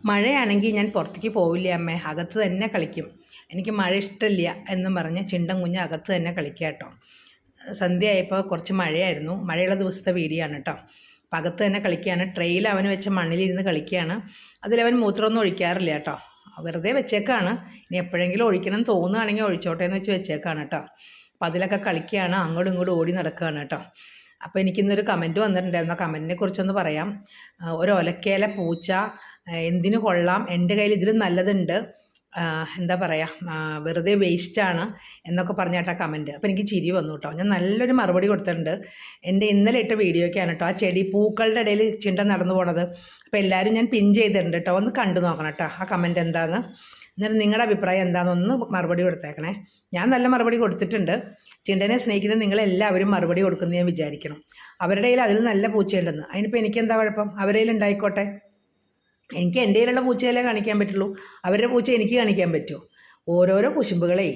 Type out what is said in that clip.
മഴയാണെങ്കിൽ ഞാൻ പുറത്തേക്ക് പോവില്ല അമ്മേ, അകത്ത് തന്നെ കളിക്കും. എനിക്ക് മഴ ഇഷ്ടമില്ല എന്നും പറഞ്ഞ് ചിണ്ടൻ കുഞ്ഞ് അകത്ത് തന്നെ കളിക്കുക കേട്ടോ. സന്ധ്യ ആയപ്പോൾ കുറച്ച് മഴയായിരുന്നു. മഴയുള്ള ദിവസത്തെ വീഡിയോ ആണ് കേട്ടോ. അപ്പം അകത്ത് തന്നെ കളിക്കുകയാണ്. ട്രെയിൽ അവന് വെച്ച മണ്ണിലിരുന്ന് കളിക്കുകയാണ്. അതിലവൻ മൂത്രമൊന്നും ഒഴിക്കാറില്ല കേട്ടോ. വെറുതെ വെച്ചേക്കാണ്. ഇനി എപ്പോഴെങ്കിലും ഒഴിക്കണം എന്ന് തോന്നുകയാണെങ്കിൽ ഒഴിച്ചോട്ടെ എന്ന് വെച്ച് വെച്ചേക്കാണ് കേട്ടോ. അപ്പം അതിലൊക്കെ കളിക്കുകയാണ്, അങ്ങോട്ടും ഇങ്ങോട്ടും ഓടി നടക്കുകയാണ് കേട്ടോ. അപ്പോൾ എനിക്കിന്നൊരു കമൻറ്റ് വന്നിട്ടുണ്ടായിരുന്നു. ആ കമൻറ്റിനെ കുറിച്ചൊന്ന് പറയാം. ഒരു ഒലക്കേല പൂച്ച എന്തിനു കൊള്ളാം, എൻ്റെ കയ്യിൽ ഇതിലും നല്ലതുണ്ട്, എന്താ പറയുക, വെറുതെ വേസ്റ്റാണ് എന്നൊക്കെ പറഞ്ഞാട്ടാ കമൻറ്റ്. അപ്പോൾ എനിക്ക് ചിരി വന്നു കേട്ടോ. ഞാൻ നല്ലൊരു മറുപടി കൊടുത്തിട്ടുണ്ട്. എൻ്റെ ഇന്നലെ ഇട്ട വീഡിയോയ്ക്കാണ് കേട്ടോ. ആ ചെടി പൂക്കളുടെ ഇടയിൽ ചിണ്ട നടന്നു പോണത്. അപ്പോൾ എല്ലാവരും ഞാൻ പിൻ ചെയ്തിട്ടുണ്ട് കേട്ടോ. ഒന്ന് കണ്ടു നോക്കണം കേട്ടോ ആ കമൻറ്റ് എന്താണെന്ന്. എന്നിട്ട് നിങ്ങളുടെ അഭിപ്രായം എന്താണെന്നൊന്ന് മറുപടി കൊടുത്തേക്കണേ. ഞാൻ നല്ല മറുപടി കൊടുത്തിട്ടുണ്ട്. ചിണ്ടനെ സ്നേഹിക്കുന്ന നിങ്ങളെല്ലാവരും മറുപടി കൊടുക്കുന്നത് ഞാൻ വിചാരിക്കണം. അവരുടെ കയ്യിൽ അതിൽ നല്ല പൂച്ചയുണ്ടെന്ന്. അതിനിപ്പോൾ എനിക്കെന്താ കുഴപ്പം? അവരുടെ കയ്യിൽ ഉണ്ടായിക്കോട്ടെ. എനിക്ക് എൻ്റെ കയ്യിലുള്ള പൂച്ചയല്ലേ കാണിക്കാൻ പറ്റുള്ളൂ. അവരുടെ പൂച്ച എനിക്ക് കാണിക്കാൻ പറ്റുമോ? ഓരോരോ കുശുമ്പുകളേ.